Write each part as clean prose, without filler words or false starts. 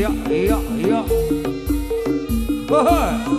iya. Heeh.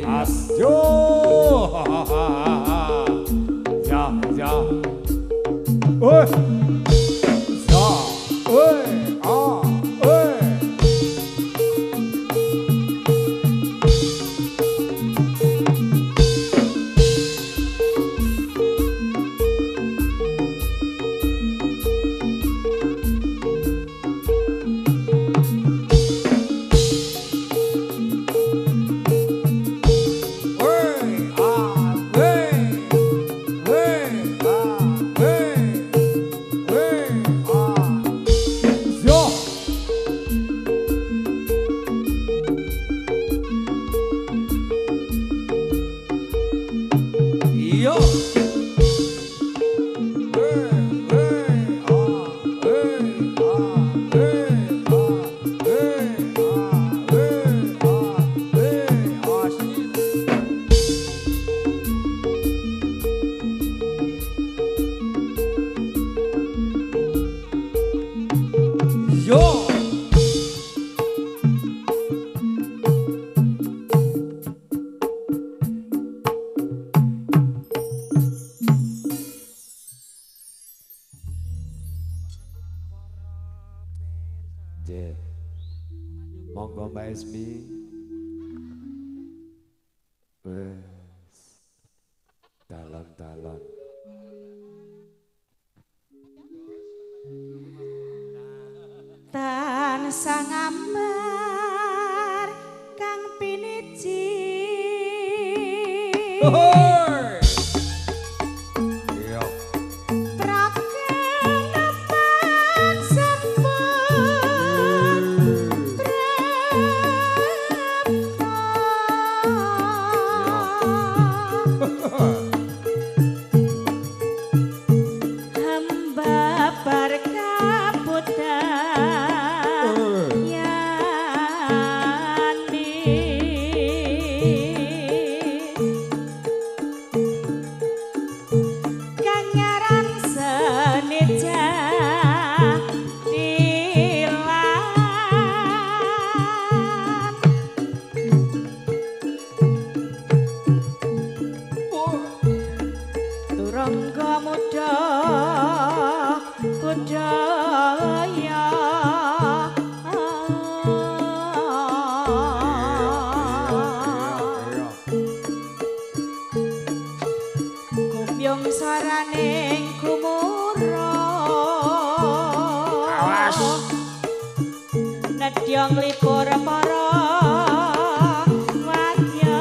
Asjo. Ya, ya. Oi. Ya, oi. Ah, oi. Monggo Mbak Esmi. Wes. Dalon-dalon. Tansah ngambar kang piniji. Nedyong libur para wadya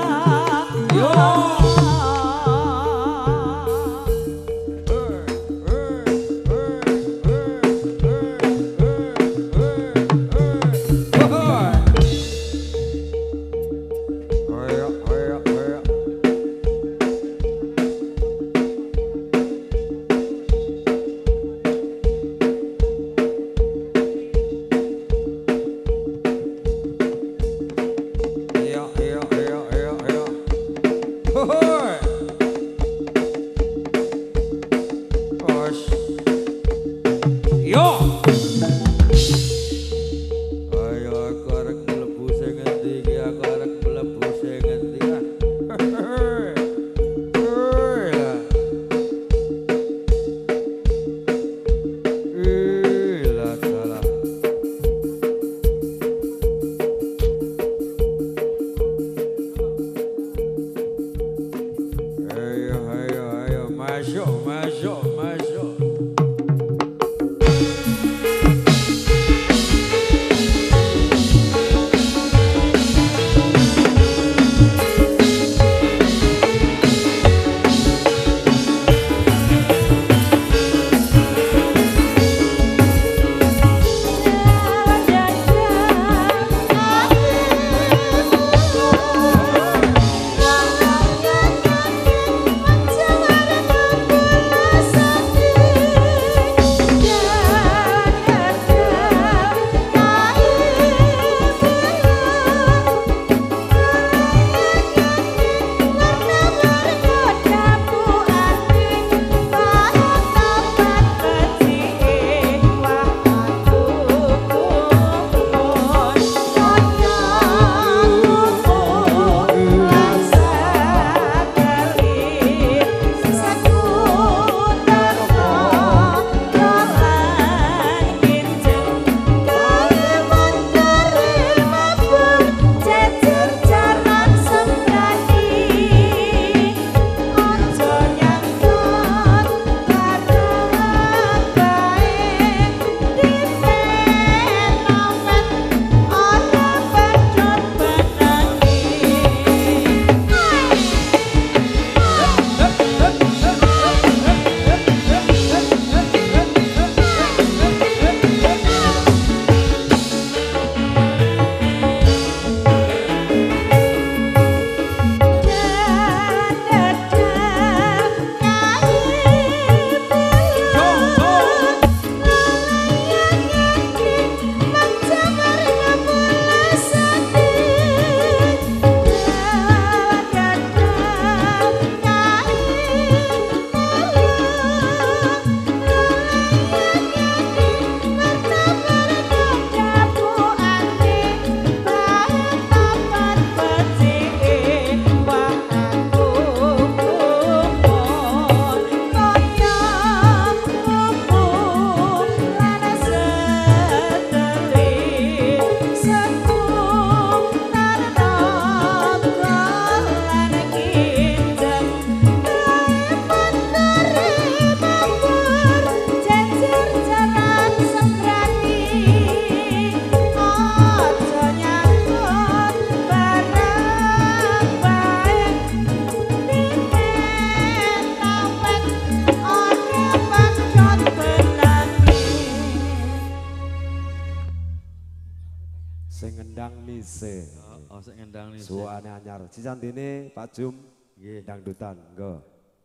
isih. Oh, sik ngendang nih. Suwane anyar. Sisantine Pak Jum Nggih. dangdutan. Nggo.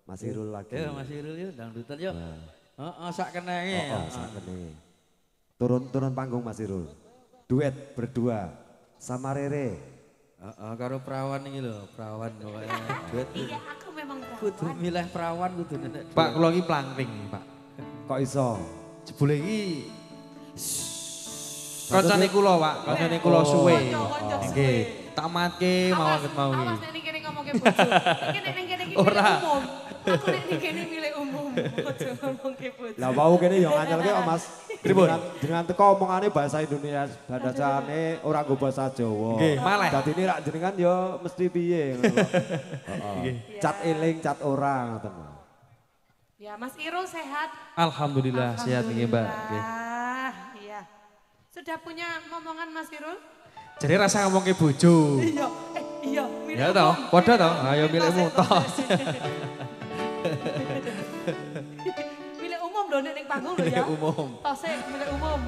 Mas Irul lagi. Ya Mas Irul yuk dangdutan yuk. Heeh, sak kenenge. Oh, sakene. Turun panggung Mas Irul. Duet berdua sama Rere. Heeh, karo perawan iki lho, perawan pokoknya. Duet. Iya, aku memang Kudu perawan. milih perawan kudu nek. Pak kula iki plangking, Pak. Kok iso? Jebule iki kancane kula, Pak. Kancane kula suwe. Kanca-kanca suwe. Nggih, tak matke mawon ket mau iki. Awas nek ning kene ngomongke bojo. Iki nek ning kene iki Ora. milih umum. Aku nek ning kene milih umum. Bojo ngomongke bojo. Lah wau kene yo nganyelke kok Mas. Pripun? Dengan teko omongane bahasa Indonesia, bahasane ora nggo bahasa Jawa. Nggih, maleh. Dadi ini rak jenengan yo mesti piye ngono lho. Heeh. Cat eling, cat ora ngoten. Ya, Mas Irul sehat? Alhamdulillah sehat nggih, Mbak. Nggih. Alhamdulillah, iya. Sudah punya momongan Mas Irul? Jadi rasa ngomongke bojo. Iya, iya. milih Ya toh, umum. padha toh. Ayo milihmu toh. Milih umum lho nek ning panggung lho ya. Milih umum. Tose milih umum.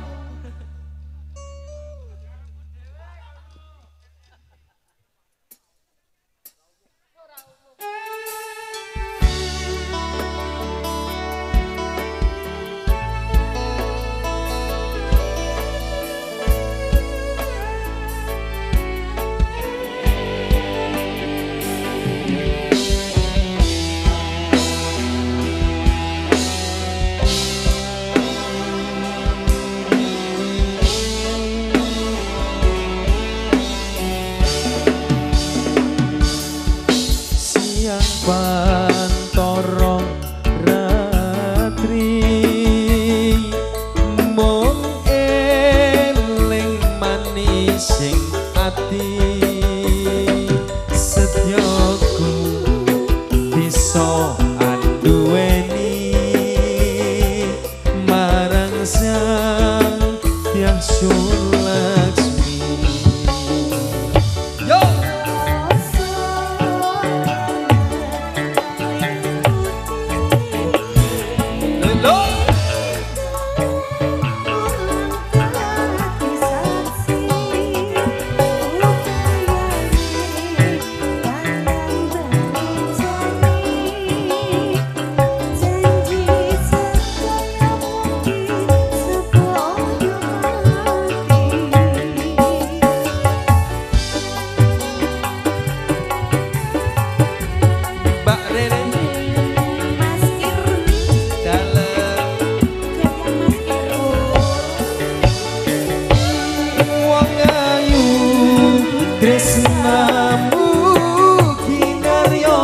Siang pantoro ratri mung eling manis sing ati setyaku bisa anduweni marang sang yang Laksmi. Yo! Hello! Mbak Rere dalem wong ayu tresnamu kinarya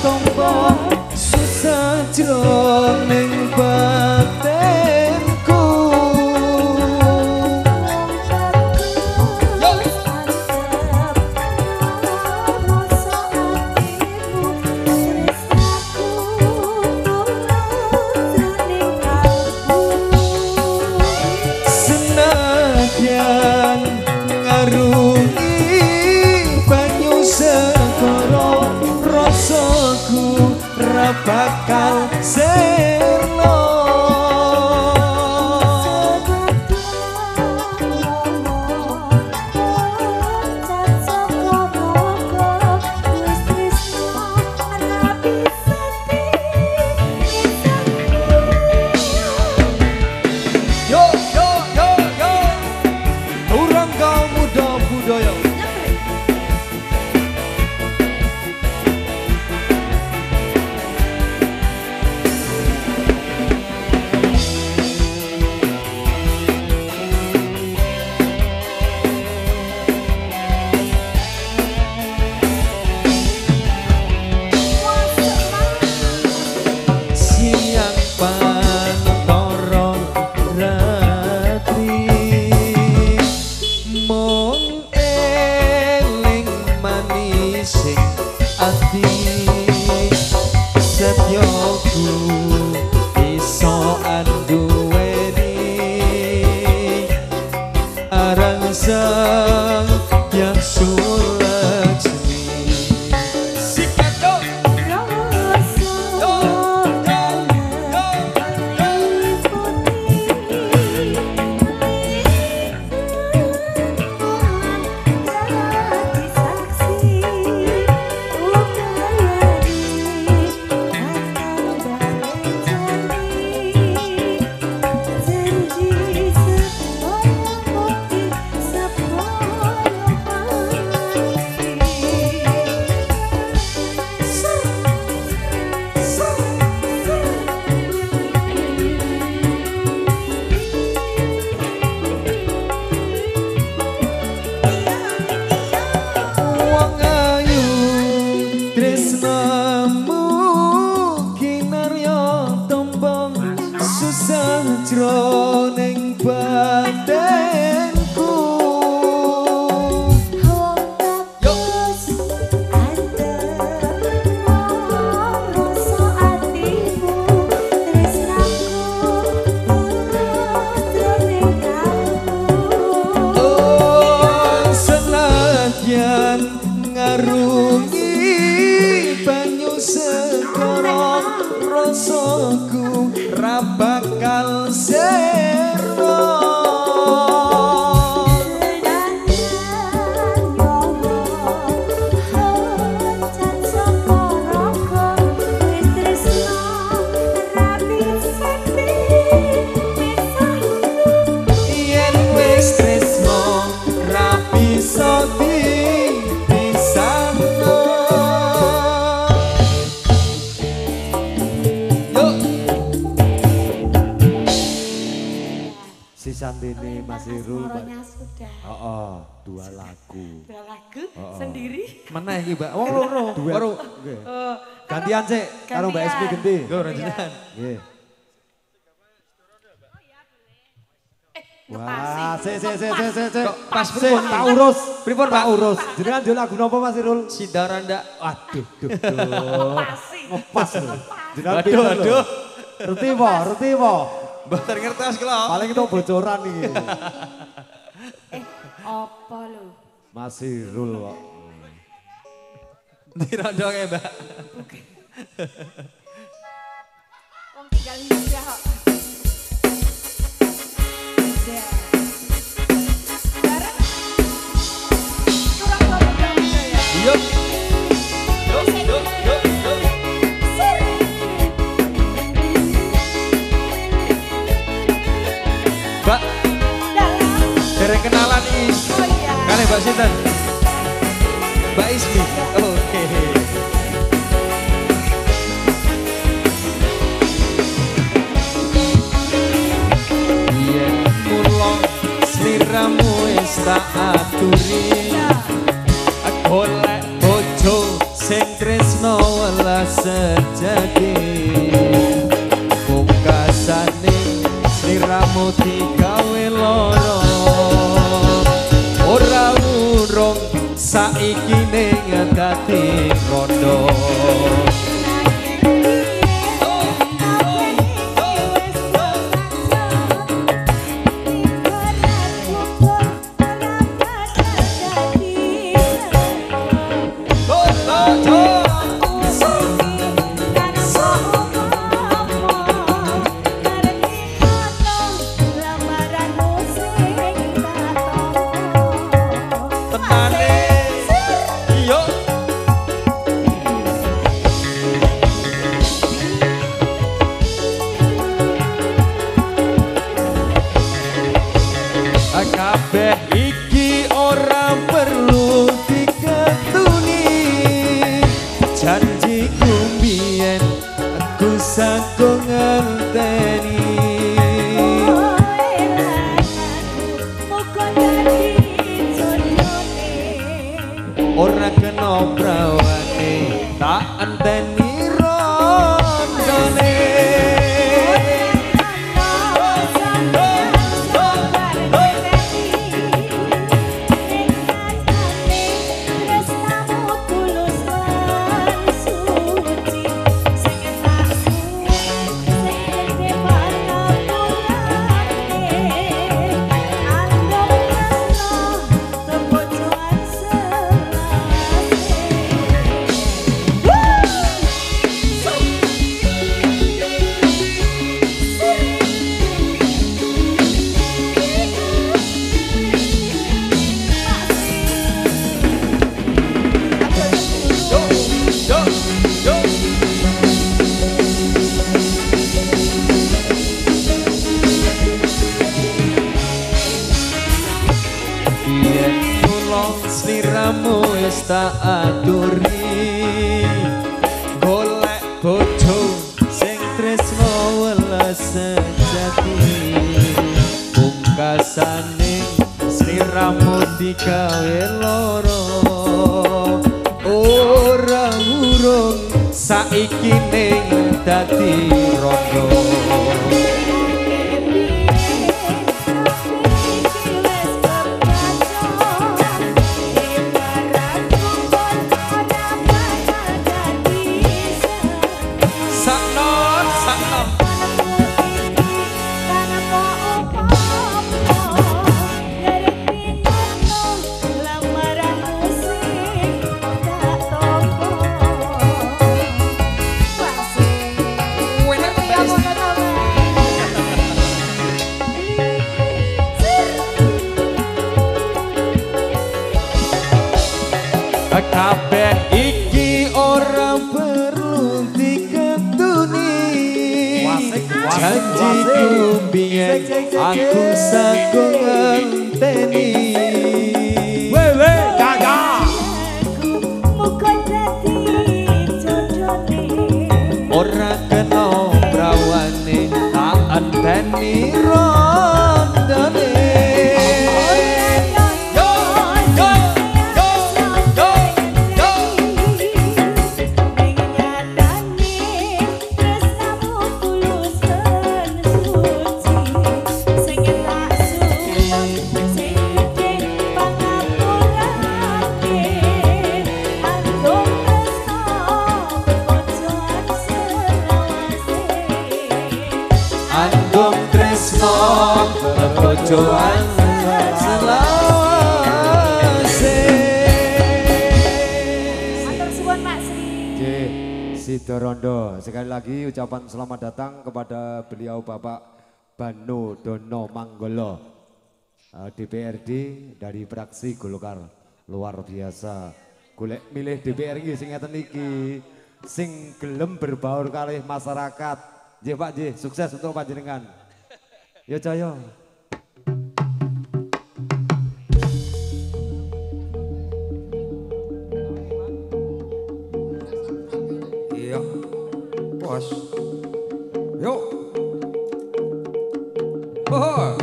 tompo susah jroning batinku. Senadyan ngarungi Senadyan ngarungi banyu segara rasaku ra bakal sero. Santini Mas Irul. Semuanya sudah. Dua lagu. Dua lagu sendiri. Mana iki, Mbak? Wong loro. Baru gantian sik karo Mbak Esmi ganti. Lho, renjenan. Nggih. Ngepasi. Wah, sik. Pas Sik, tak urus. Pripun, Pak? Tak urus. Jenengan yo lagu napa Mas Irul? Sindaranda. Waduh, Ngepasi. ngepas lho. Jenengan Waduh, pinter lho. waduh. Reti po. Mboten ngertos kula. Paling itu bocoran iki. Apa lho? Mas Irul kok. Dirondong ya, Mbak. Wong tinggal indah kok. Ya. Bareng. Kurang ngomong ya. Yuk. Mbak, dereng kenalan iki. Oh iya. Kali Mbak sinten? Mbak Ismi. Oke. Yen kula sliramu wis tak aturi. Golek bojo sing tresno welas sejati. Pungkasane sliramu digawe loro. Ora urung saiki ning dadi rondo. Kabeh iki ora perlu diketuni, janjiku mbiyen aku saking ngenteni. Ora kena prawane tak enteni rondone. Sliramu wis tak aturi, golek bojo sing tresno welas sejati. Pungkasane sliramu digawe loro. Ora urung saiki ning dadi rondo. kabeh iki ora perlu dikentuni janjiku biyen aku sagung ngenteni wewe kakak muga dadi jodone ora kena prawane tak enteni rondone Andung tresno kepojoan selawase. Matur suwun Pak Sri. Nggih, Sidorondo. Sekali lagi ucapan selamat datang kepada beliau Bapak Banu Dono Manggolo, DPRD dari fraksi Golkar. Luar biasa. Golek milih DPR iki sing ngeten iki, sing gelem berbaur kalih masyarakat. Nggih Pak, nggih, sukses untuk panjenengan. Yo Jaya. Iya. Bos. Yuk. Oh.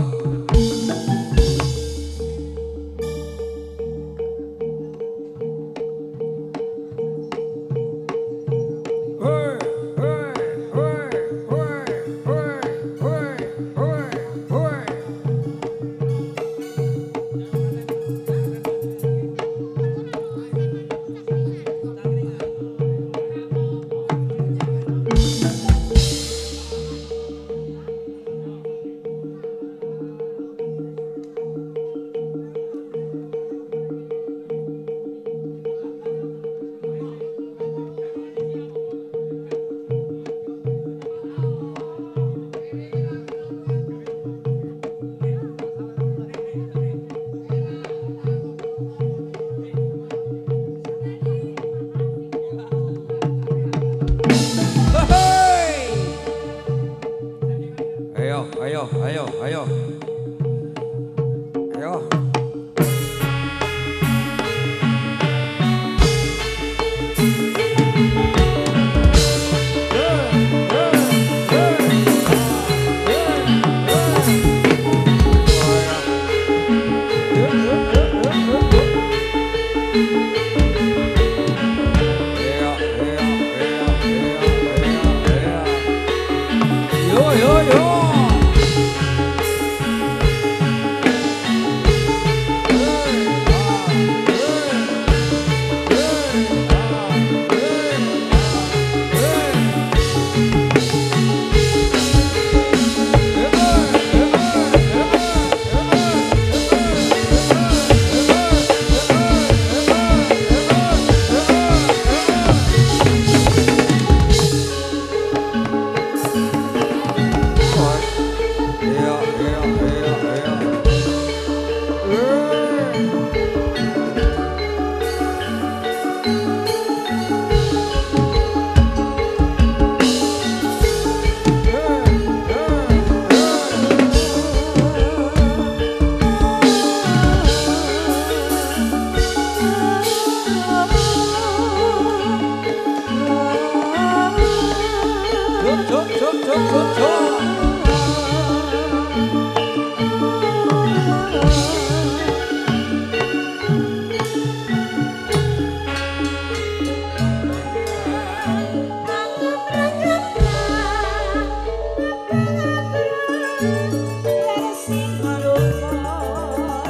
Ayo.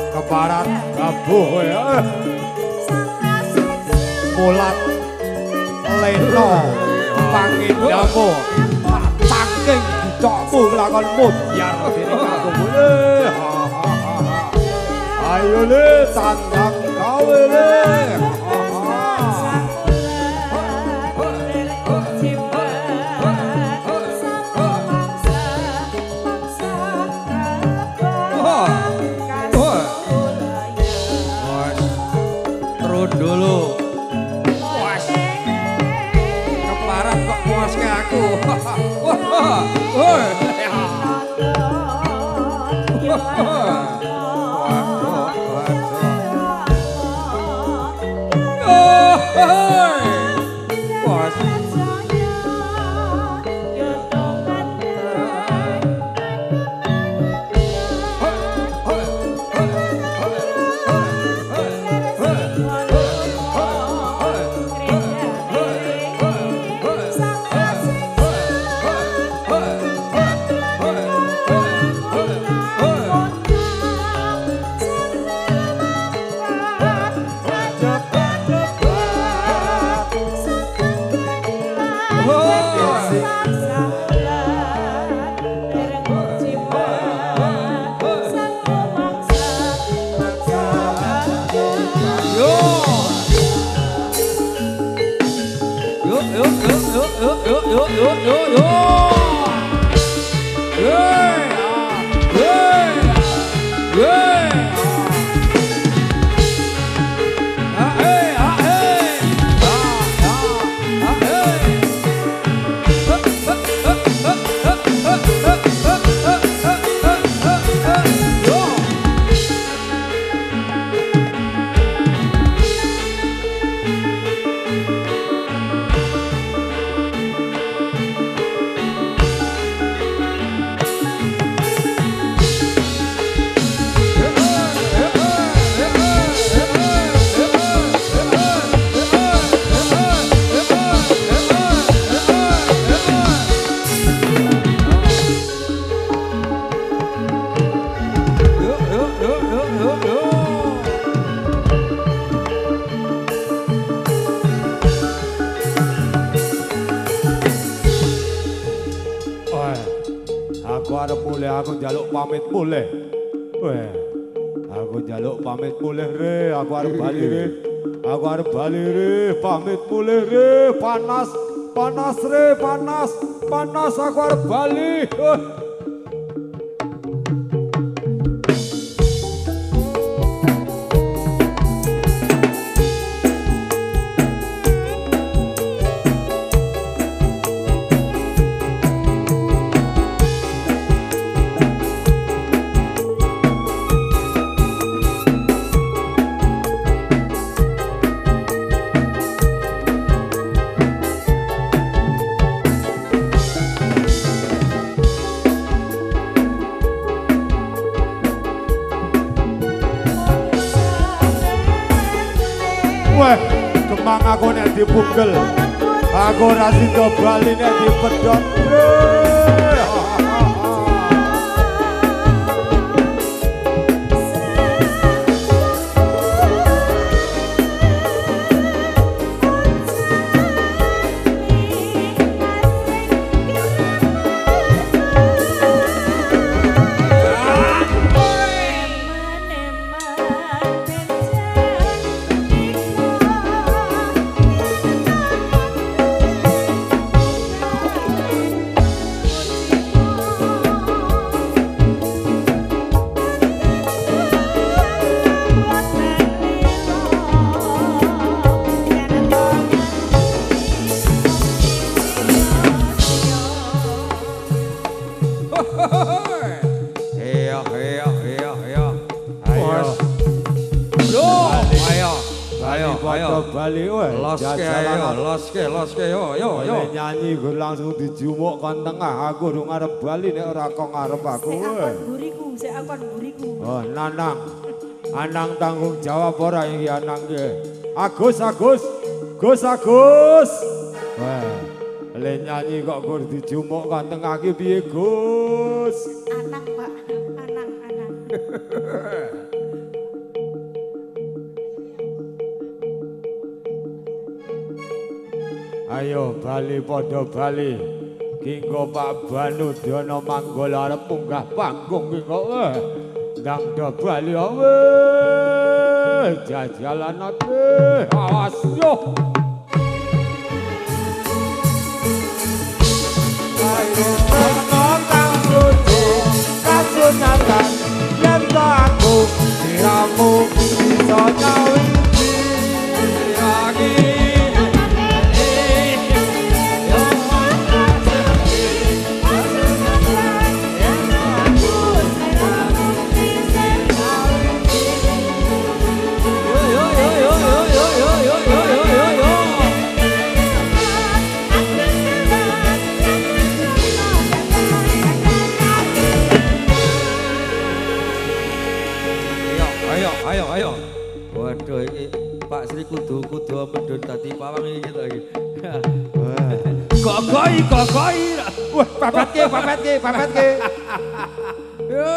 Keparat kabuh ya. Mulat leno pangindamu saking dicokmu lakon mudiyar dene kagung le. Ayo le tandang gawe le. Dulu Aku njaluk pamit mulih. Weh. Aku njaluk pamit mulih re, aku arep bali re. Aku arep bali re, pamit mulih re. Panas, panas re, panas. Panas aku arep bali. Weh, kemang aku nek dipugel. Aku ora sida bali nek dipedhot. Bali weh. Loske yo. Nyanyi gue langsung dijumuk kon tengah. Aku durung arep bali nek ora kok ngarep aku weh. Sik akon buriku. Oh, Nanang. Anang tanggung jawab ora iki Anang ki. Agus. Weh. Le nyanyi kok gur dijumuk kon tengah ki piye, Gus? Anang, Pak. Anang. Ayo bali padha bali. Kinggo Pak Banu Dono Manggala arep munggah panggung ki kok weh. Ndang do bali weh. Jajalan ate. Awas yo. Ayo nonton lucu kasunatan yen aku diramu iso nyawiji lagi. mati pawang iki gitu iki. Kokoi. Wah, papat ke. Yo.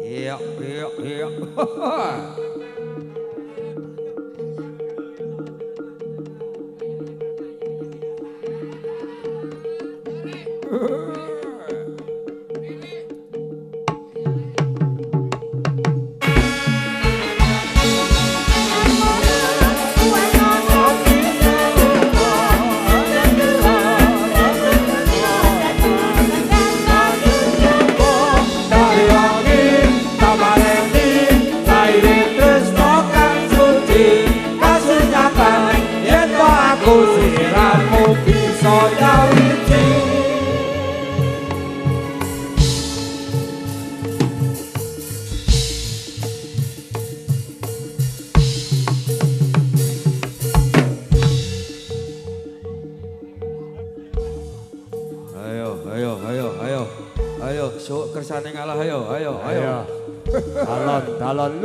Iya. Ayo, sok kersane ngalah ayo. Talon.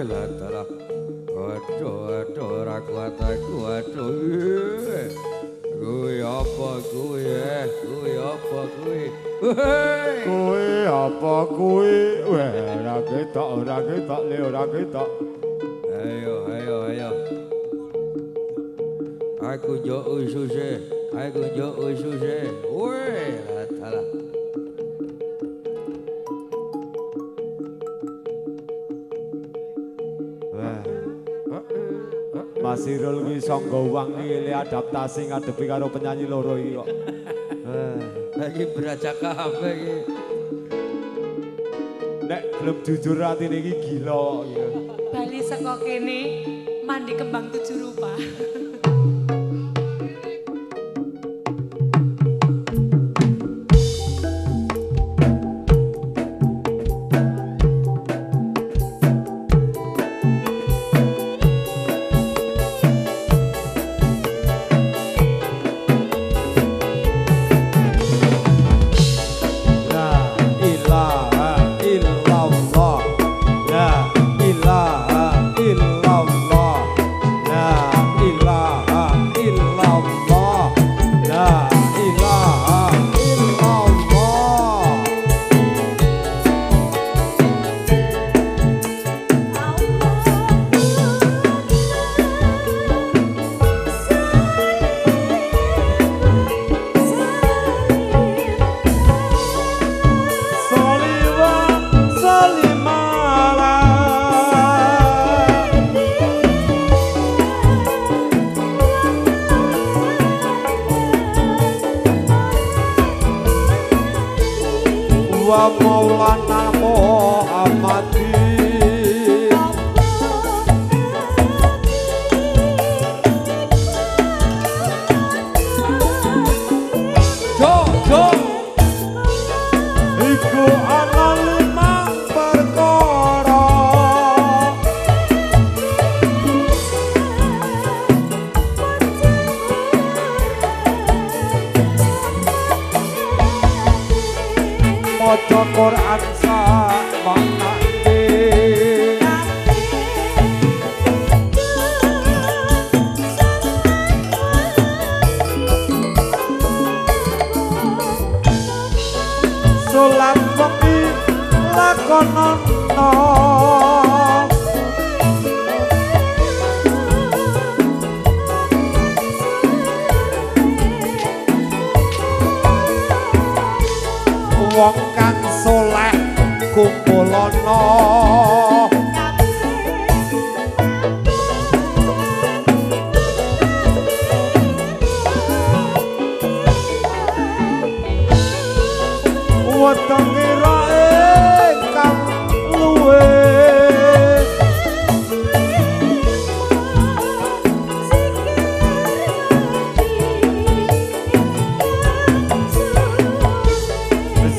Lah. Waduh, ora kuat aku, waduh. Kuwi apa kuwi? Kuwi apa kuwi? Wah, ora ketok. Ayo. Aku njuk ususe. Weh, lah. Mas Irul ki sangga wangi adaptasi ngadepi karo penyanyi loro iki kok. Lagi beracak kabeh iki. Nek gelem jujur atine iki gila gitu. Bali saka kene mandi kembang 7 rupa. wa maulana Muhammadi iku ana limang perkara maca Quran sak maknane salat wengi lakonono wong kang soleh kumpulono wetenge rae kang luwe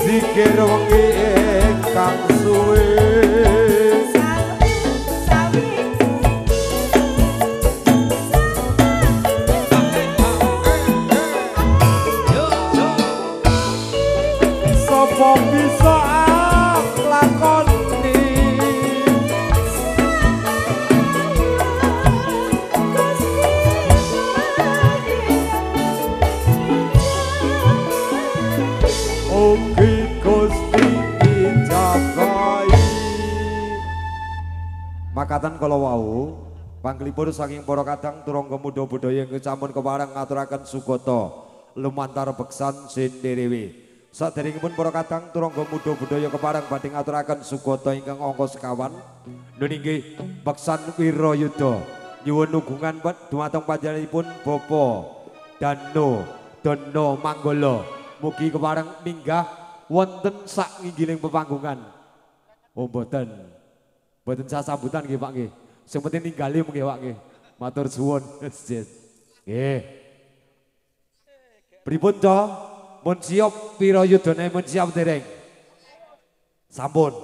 zikir wengi kang suwe Mugi Gusti dijagai. Makatan kala wau panglipur saking para kadang turangga muda budaya ingkang sampun kepareng ngaturaken sugata lumantar beksan sinderewe. Saderengipun para kadang turangga muda budaya kepareng badhe ngaturaken sugata ingkang angka sekawan nunggih beksan wirayuda nyuwun nugungan dumateng panjenenganipun Bapa Dano Dono Manggala mugi kepareng minggah wonten sak nginggiling pepanggungan. Oh mboten sasambutan nggih Pak nggih. Sing penting ninggali nggih Pak nggih. Matur suwun. Nggih. Pripun to? Mun siap wirayudane mun siap dereng? Sampun.